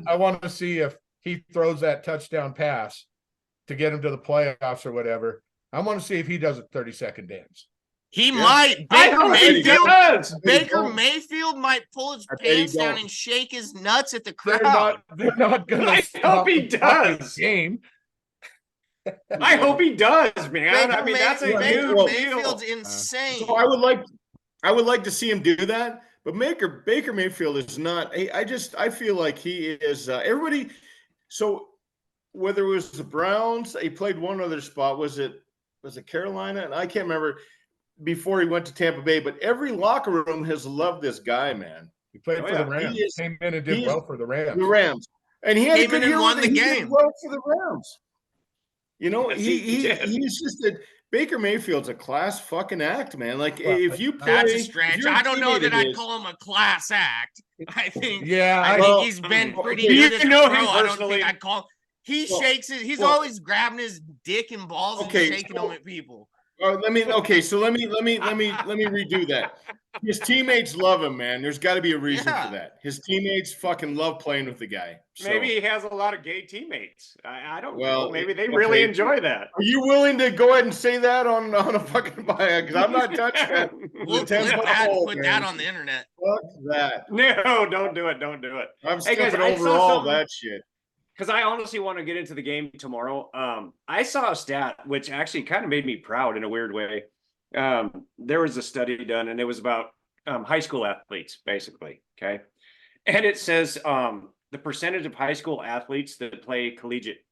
I want to see if he throws that touchdown pass to get him to the playoffs or whatever. I want to see if he does a 30-second dance. He Yeah. might. I Baker hope he Mayfield. does. Baker don't. Mayfield might pull his I bet he pants down don't. and shake his nuts at the They're crowd. not going I to stop hope he the fucking does. game. I hope he does, man. I mean, that's a Baker huge well- Mayfield's deal. insane. So I would like to see him do that. But Baker Mayfield is not. I feel like he is. Everybody. So whether it was the Browns, he played one other spot. Was it Carolina? And I can't remember before he went to Tampa Bay. But every locker room has loved this guy, man. He played Oh, for yeah. the Rams. He is- Came in and he did is- well for the Rams. The Rams, and he had Came a good in and year won with it. the He did game. well for the Rams. You know, Yes, he did. he's just a Baker Mayfield's a class fucking act, man. Like Well, if you play, That's a if stretch. you're a I don't know teammate that of I'd his- call him a class act. I think. Yeah, I Well, think he's been pretty okay. good You as a know pro. him I don't personally. think I'd call. He Well, shakes it. He's well- always grabbing his dick and balls and Okay, shaking so- them at people. let me redo that. His teammates love him, man. There's got to be a reason Yeah. for that. His teammates fucking love playing with the guy. So, Maybe he has a lot of gay teammates. I don't Well, know. Maybe they okay. really enjoy that. are you willing to go ahead and say that on a fucking bio? Because I'm not touching that. We'll The 10-foot pole, put man. that on the internet. Fuck that. No, don't do it. Don't do it. I'm Hey, guys, skipping I over saw all something- that shit. Because I honestly want to get into the game tomorrow. I saw a stat which actually kind of made me proud in a weird way. There was a study done, and it was about high school athletes, basically. Okay, and it says the percentage of high school athletes that play collegiate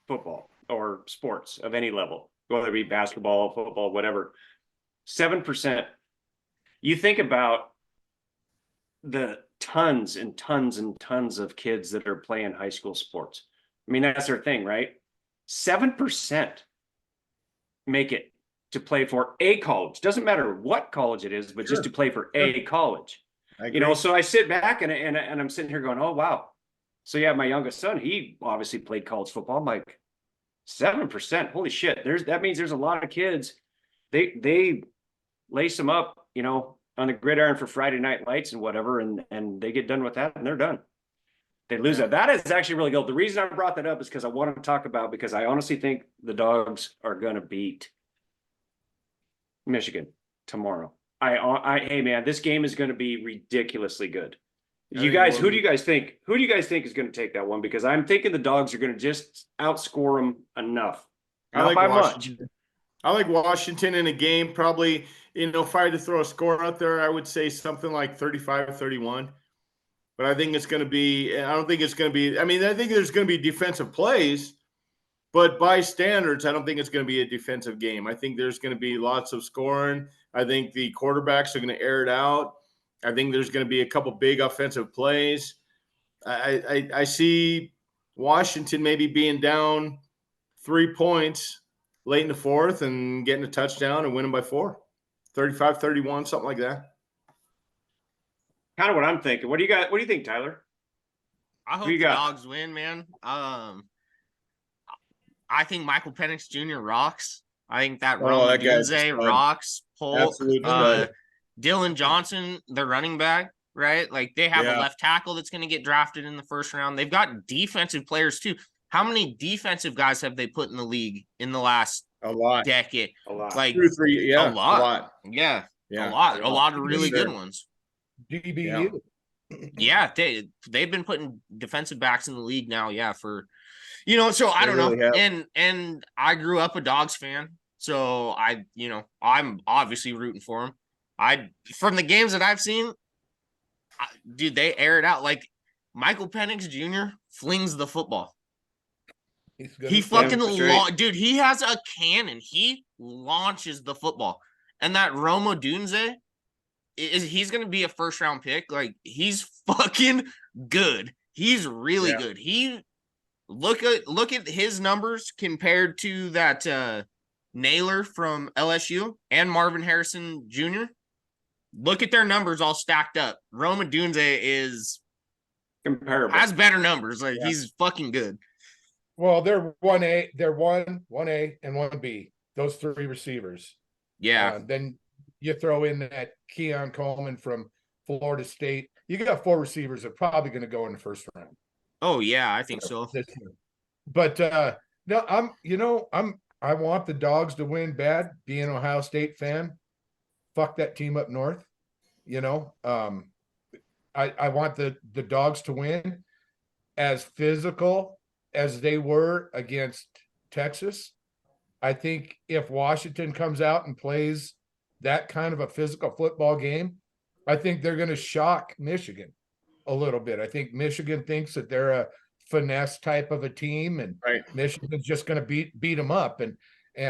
football or sports of any level, whether it be basketball, football, whatever, 7%. You think about the tons and tons and tons of kids that are playing high school sports. I mean, that's their thing, right? 7% make it to play for a college. Doesn't matter what college it is, but just to play for a college. You know, so I sit back and I'm sitting here going, oh, wow. So yeah, my youngest son, he obviously played college football. I'm like, 7%, holy shit. That means there's a lot of kids. They lace them up, you know, on the gridiron for Friday night lights and whatever, and they get done with that and they're done. They lose that. That is actually really good. The reason I brought that up is because I want to talk about, because I honestly think the Dogs are gonna beat Michigan tomorrow. Hey man, this game is going to be ridiculously good. You guys, who do you guys think? Who do you guys think is going to take that one? Because I'm thinking the Dogs are going to just outscore them enough. Not by much. I like Washington in a game, probably, you know, if I had to throw a score out there, I would say something like 35-31. But I think it's going to be, I don't think it's going to be, I mean, I think there's going to be defensive plays, but by standards, I don't think it's going to be a defensive game. I think there's going to be lots of scoring. I think the quarterbacks are going to air it out. I think there's going to be a couple big offensive plays. I see Washington maybe being down 3 points late in the fourth and getting a touchdown and winning by 4, 35-31, something like that. Kind of what I'm thinking. What do you think, Tyler? I hope the Dogs win, man. I think Michael Penix Jr. rocks. I think that Rome Odunze rocks. Dylan Johnson, the running back, right? Like they have a left tackle that's going to get drafted in the first round. They've got defensive players too. How many defensive guys have they put in the league in the last decade? A lot. Like 2 or 3, a lot. Yeah. A lot of really good ones. DBU. Yeah, they've been putting defensive backs in the league now, for you know, so I don't know. And I grew up a Dogs fan. So I'm obviously rooting for them. From the games that I've seen, dude, they air it out. Like Michael Penix Jr. flings the football. He fucking dude, he has a cannon. He launches the football. And that Rome Odunze he's gonna be a first round pick. Like he's fucking good. He's really good. He look at his numbers compared to that Naylor from LSU and Marvin Harrison Jr. Look at their numbers all stacked up. Rome Odunze is comparable. Has better numbers. Like he's fucking good. Well, they're 1A, they're 1A and 1B. Those 3 receivers. Yeah. Then you throw in that Keon Coleman from Florida State. You got 4 receivers that are probably going to go in the first round. Oh yeah, I think so. But no, I want the Dogs to win bad. Being an Ohio State fan, fuck that team up north. I want the Dogs to win. As physical as they were against Texas, I think if Washington comes out and plays that kind of a physical football game, I think they're going to shock Michigan a little bit. I think Michigan thinks that they're a finesse type of a team, and Michigan's just going to beat them up. And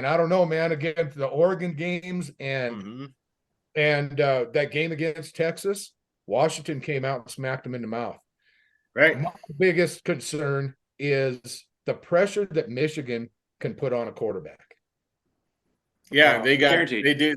I don't know, man. Against the Oregon games and that game against Texas, Washington came out and smacked them in the mouth. Right. My biggest concern is the pressure that Michigan can put on a quarterback. Yeah, they do.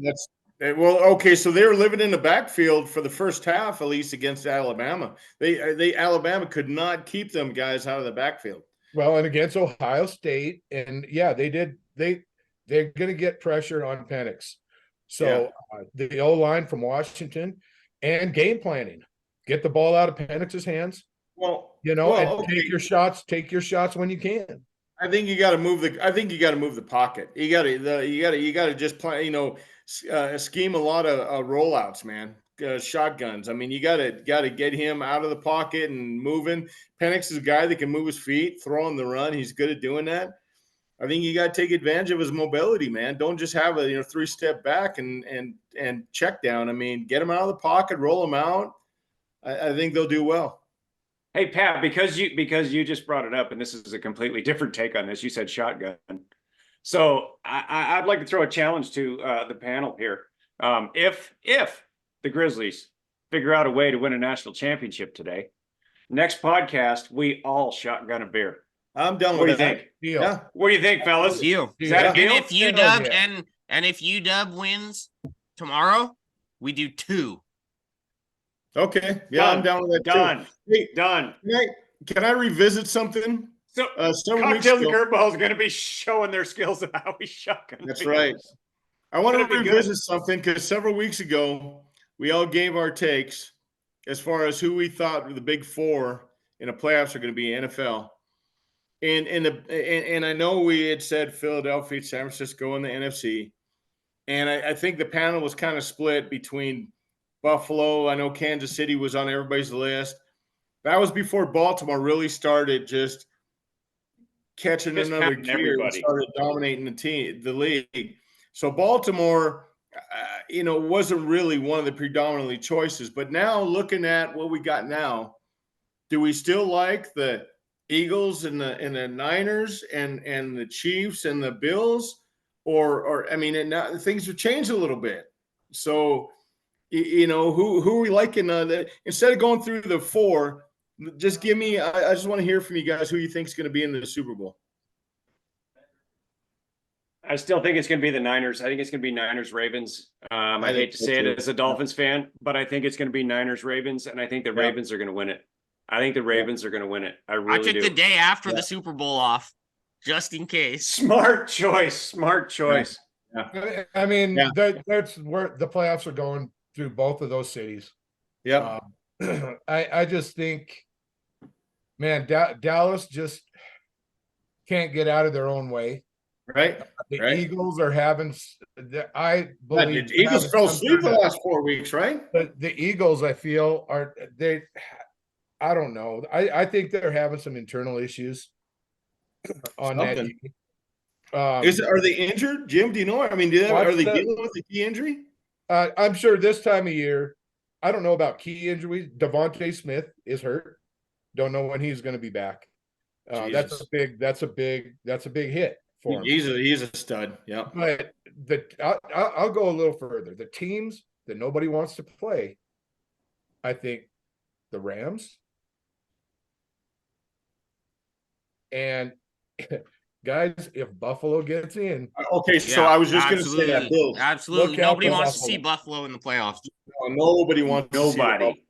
Okay. So they were living in the backfield for the first half, at least against Alabama. Alabama could not keep them guys out of the backfield. Well, and against Ohio State, and they did. They're going to get pressure on Penix. So the O-line from Washington and game planning, get the ball out of Penix's hands. Well, take your shots when you can. I think you got to move the pocket. You got to just play. Scheme a lot of rollouts, man. Shotguns. I mean, you got to get him out of the pocket and moving. Penix is a guy that can move his feet, throw on the run. He's good at doing that. I think you got to take advantage of his mobility, man. Don't just have a 3-step back and check down. I mean, get him out of the pocket, roll him out. I think they'll do well. Hey Pat, because you just brought it up, and this is a completely different take on this. You said shotgun, so I'd like to throw a challenge to the panel here. If the Grizzlies figure out a way to win a national championship today. Next podcast, we all shotgun a beer. I'm done What do with you that. think? Deal. Yeah. What do you think, fellas? Deal. Is that a And deal? if UW Hell yeah. and if UW wins tomorrow, we do 2. Okay. Yeah, I'm down with that too. Done. Hey, Done. can I revisit something? So Several weeks Cocktails and ago. Curveballs is going to be showing their skills of how we shotgun. That's beers. right. I want to It's gonna be revisit good. something because several weeks ago we all gave our takes as far as who we thought the big four in the playoffs are going to be NFL. And I know we had said Philadelphia, San Francisco, and the NFC. And I think the panel was kind of split between Buffalo. I know Kansas City was on everybody's list. That was before Baltimore really started just catching Just another counting gear and everybody. started dominating the league. So Baltimore, wasn't really one of the predominantly choices. But now looking at what we got now, do we still like the Eagles and the Niners and the Chiefs and the Bills? Or I mean, now things have changed a little bit. So, who are we liking? Instead of going through the four, just give me. I just want to hear from you guys who you think is going to be in the Super Bowl. I still think it's going to be the Niners. I think it's going to be Niners Ravens. I think hate to so say it too. as a Dolphins fan, but I think it's going to be Niners Ravens, and I think the Yeah. Ravens are going to win it. I think the Ravens are going to win it. I really I took do. the day after Yeah. the Super Bowl off, just in case. Smart choice. Smart choice. I mean, Yeah. that's where the playoffs are going through both of those cities. Yeah. I just think, man, Dallas just can't get out of their own way. Right. The Right. Eagles are having, I But believe, the Eagles having fell some asleep the kind of- last 4 weeks, right? the Eagles, I feel, I don't know. I think they're having some internal issues on that Something. team. Are they injured, Jim? Do you know? I mean, are they dealing with a key injury? I'm sure this time of year, I don't know about key injuries. Devontae Smith is hurt. Don't know when he's going to be back. That's Jesus. a big hit for him. He's a stud. Yeah. But I'll go a little further. The teams that nobody wants to play, I think, the Rams and guys, if Buffalo gets in, Okay, so Yeah, I was just going to say that. Bills. Absolutely. Look out Nobody for wants to Buffalo. see Buffalo in the playoffs. Nobody wants to see Nobody.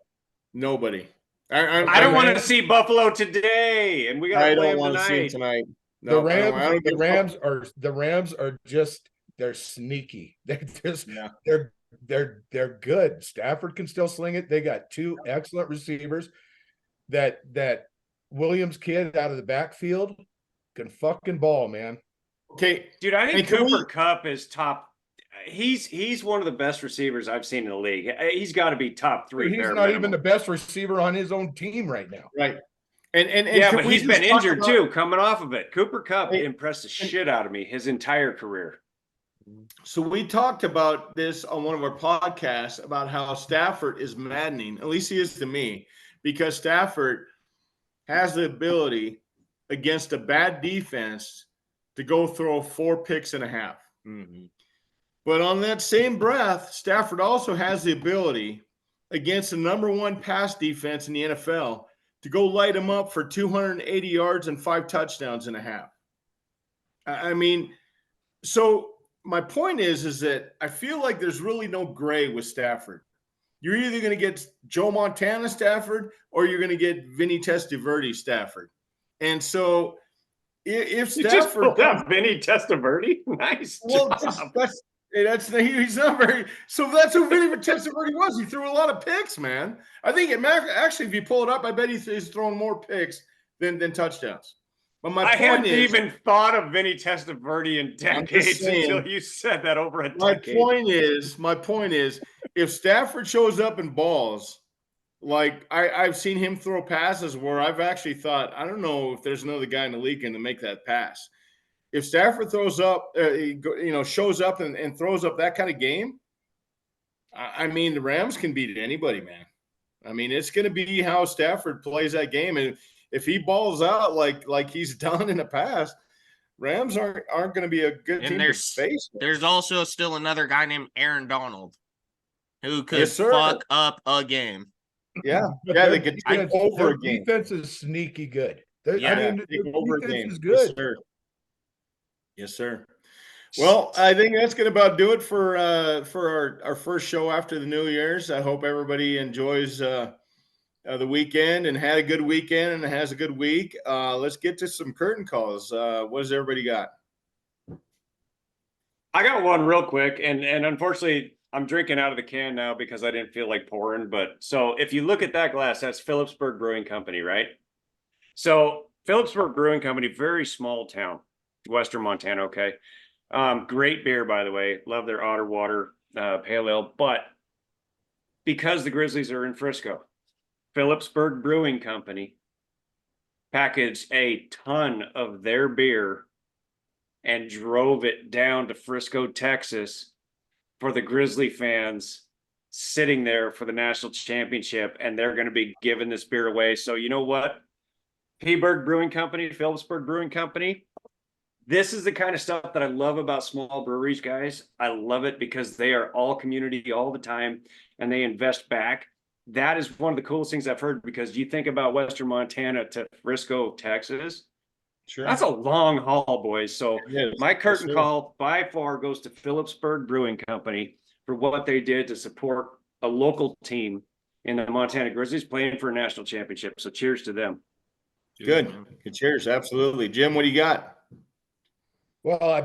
Nobody. I don't want to Rams- see Buffalo today, and we got I to play don't them want to see it tonight. tonight. No, the I don't give a fuck. the Rams are just they're sneaky. They're just Yeah. they're good. Stafford can still sling it. They got 2 excellent receivers. That Williams kid out of the backfield can fucking ball, man. Okay. Dude, I think And can Cooper we- Kupp is top. He's one of the best receivers I've seen in the league. He's got to be top 3. He's bare not minimum. even the best receiver on his own team right now. Right. And Yeah, can but we he's just been talk injured about- too, coming off of it. Cooper Kupp Hey, impressed the shit out of me his entire career. So we talked about this on one of our podcasts about how Stafford is maddening. At least he is to me, because Stafford has the ability against a bad defense to go throw 4 picks and a half. But on that same breath, Stafford also has the ability against the number 1 pass defense in the NFL to go light him up for 280 yards and 5 touchdowns and a half. I mean, so my point is that I feel like there's really no gray with Stafford. You're either going to get Joe Montana Stafford or you're going to get Vinny Testaverde Stafford. And so if You just Stafford pulled out Vinny Testaverde. Nice well, job. he's not very. So that's who Vinny Testaverde was. He threw a lot of picks, man. I think actually, if you pull it up, I bet he's thrown more picks than touchdowns. But my I point hadn't is, even thought of Vinny Testaverde in I'm just decades saying. until you said that over a my decade. point is, if Stafford shows up in balls, like I've seen him throw passes where I've actually thought, I don't know if there's another guy in the league can make that pass. If Stafford throws up, shows up and throws up that kind of game, I mean, the Rams can beat anybody, man. I mean, it's going to be how Stafford plays that game, and if he balls out like he's done in the past, Rams aren't going to be a good And team to there's- face. There's also still another guy named Aaron Donald. who could Yes, sir. fuck up a game. Yeah, But yeah, their they could defense- take over their a game. defense is sneaky good. I Yeah. mean, Take their over a defense game. is Yes, good. sir. Yes, sir. Well, I think that's gonna about do it for our first show after the New Year's. I hope everybody enjoys the weekend and had a good weekend and has a good week. Let's get to some curtain calls. What does everybody got? I got one real quick, and unfortunately, I'm drinking out of the can now because I didn't feel like pouring. But so if you look at that glass, that's Phillipsburg Brewing Company, right? So Phillipsburg Brewing Company, very small town, Western Montana. Okay, great beer, by the way. Love their Otter Water Pale Ale. But because the Grizzlies are in Frisco, Phillipsburg Brewing Company packaged a ton of their beer and drove it down to Frisco, Texas for the Grizzly fans sitting there for the national championship. And they're going to be giving this beer away. So you know what? Peaburg Brewing Company, Phillipsburg Brewing Company. This is the kind of stuff that I love about small breweries, guys. I love it because they are all community all the time and they invest back. That is one of the coolest things I've heard, because you think about Western Montana to Frisco, Texas. Sure. That's a long haul, boys. So Yes, my curtain sir. call by far goes to Phillipsburg Brewing Company for what they did to support a local team in the Montana Grizzlies playing for a national championship. So cheers to them. Good. Good. Cheers. Absolutely. Jim, what do you got? Well, I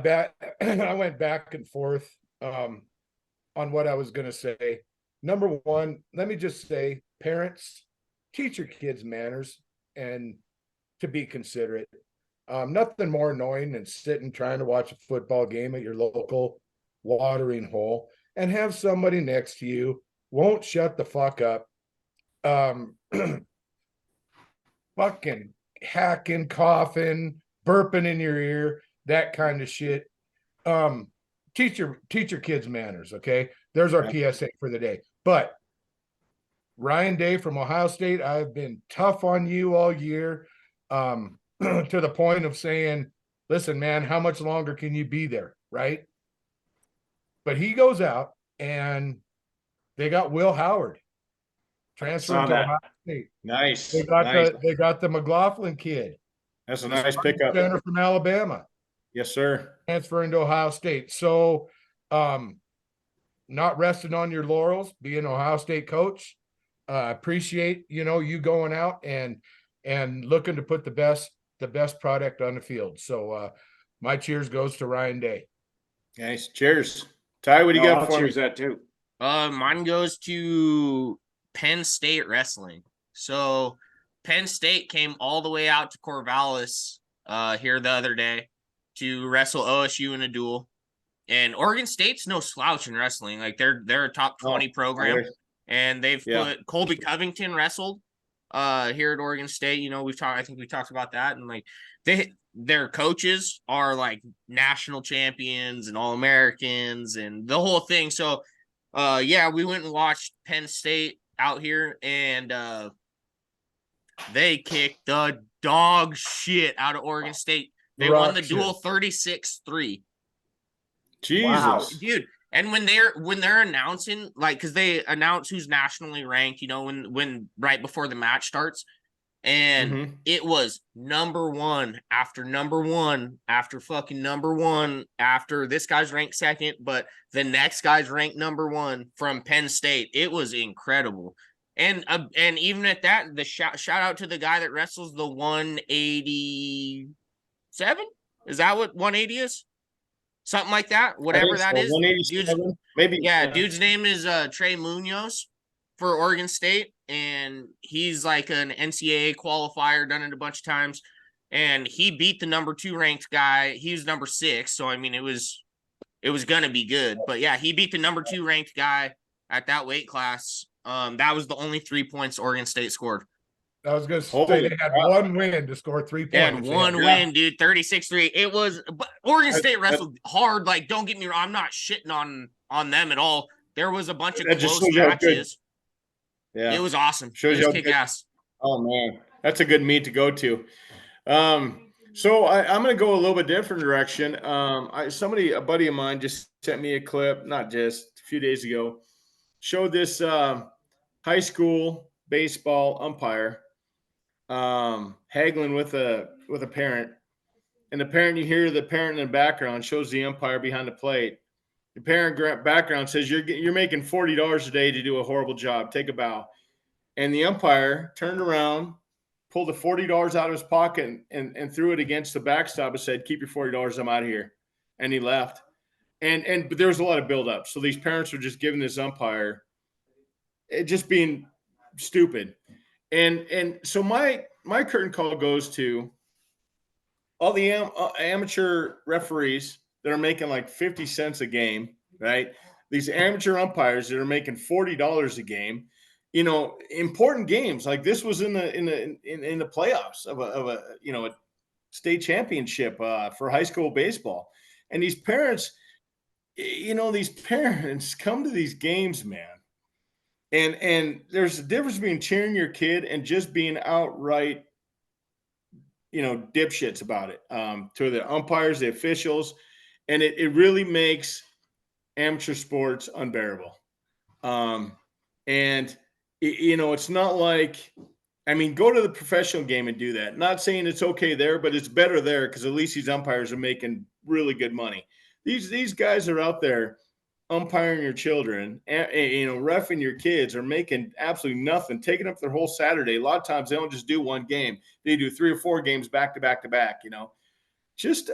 went back and forth on what I was going to say. Number one, let me just say, parents, teach your kids manners and to be considerate. Nothing more annoying than sitting trying to watch a football game at your local watering hole and have somebody next to you won't shut the fuck up. Fucking hacking, coughing, burping in your ear, that kind of shit. Teach your kids manners, okay? There's our PSA for the day. But Ryan Day from Ohio State, I've been tough on you all year, to the point of saying, listen, man, how much longer can you be there, right? But he goes out and they got Will Howard transferring to Ohio State. Nice. They got Nice. they got the McLaughlin kid, That's a the nice starting pickup. center from Alabama, Yes, sir. transferring to Ohio State. So, not resting on your laurels, being an Ohio State coach. Appreciate, you going out and looking to put the best product on the field. So, my cheers goes to Ryan Day. Nice. Cheers. Ty, what do you got I'll for me? cheers that too. Mine goes to Penn State wrestling. So Penn State came all the way out to Corvallis here the other day to wrestle OSU in a duel. And Oregon State's no slouch in wrestling. Like they're a top 20 program. And they've put Colby Covington wrestled here at Oregon State. I think we talked about that. And like their coaches are like national champions and All-Americans and the whole thing. So we went and watched Penn State out here, and they kicked the dog shit out of Oregon State. They won the duel 36-3. Jesus. Wow, dude. And when they're announcing, like, because they announce who's nationally ranked, when right before the match starts, and it was number one after fucking number one after this guy's ranked second, but the next guy's ranked number one from Penn State. It was incredible. And even at that, the shout out to the guy that wrestles the 187. Is that what 180 is? Something like that. Whatever that is. Maybe. Yeah, dude's name is Trey Munoz for Oregon State, and he's like an NCAA qualifier, done it a bunch of times, and he beat the number 2 ranked guy. He was number 6, so I mean it was gonna be good. But yeah, he beat the number 2 ranked guy at that weight class. That was the only 3 points Oregon State scored. I was gonna say they had one win to score 3 points. And one win, dude, 36-3. It was, but Oregon State wrestled hard. Like, don't get me wrong, I'm not shitting on them at all. There was a bunch of close matches. Yeah, it was awesome. Shows you you kick ass. Oh man, that's a good meet to go to. So I'm going to go a little bit different direction. A buddy of mine just sent me a clip, not just a few days ago, showed this high school baseball umpire haggling with a parent, and you hear the parent in the background shows the umpire behind the plate. The parent background says, "You're making $40 a day to do a horrible job. Take a bow." And the umpire turned around, pulled the $40 out of his pocket, and threw it against the backstop and said, "Keep your $40. I'm out of here." And he left. But there was a lot of buildup. So these parents were just giving this umpire just being stupid. And so my curtain call goes to all the amateur referees that are making like 50 cents a game, right? These amateur umpires that are making $40 a game. You know, important games like this was in the playoffs of a state championship for high school baseball. And these parents come to these games, man. And there's a difference between cheering your kid and just being outright, dipshits about it, to the umpires, the officials. And it really makes amateur sports unbearable. It's not like, go to the professional game and do that. Not saying it's okay there, but it's better there because at least these umpires are making really good money. These guys are out there umpiring your children, reffing your kids, are making absolutely nothing, taking up their whole Saturday. A lot of times they don't just do one game; they do 3 or 4 games back to back to back. Just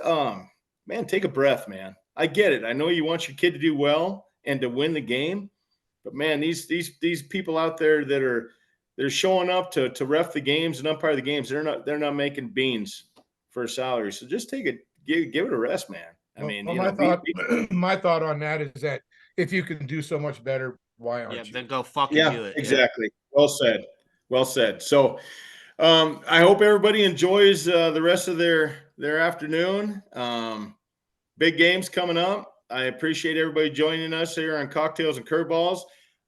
man, take a breath, man. I get it. I know you want your kid to do well and to win the game, but man, these people out there that they're showing up to ref the games and umpire the games, they're not making beans for a salary. So just give it a rest, man. My thought on that is that if you can do so much better, why aren't you? Then go fucking do it. Exactly. Yeah. Well said. So I hope everybody enjoys the rest of their afternoon. Big games coming up. I appreciate everybody joining us here on Cocktails and Curveballs.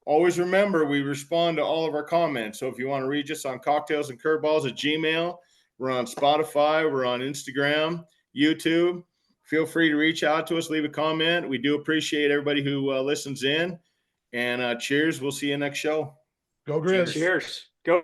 Always remember, we respond to all of our comments. So if you want to reach us on cocktailsandcurveballs@gmail.com, we're on Spotify, we're on Instagram, YouTube. Feel free to reach out to us, leave a comment. We do appreciate everybody who listens in. And cheers. We'll see you next show. Go Grizz. Cheers. Go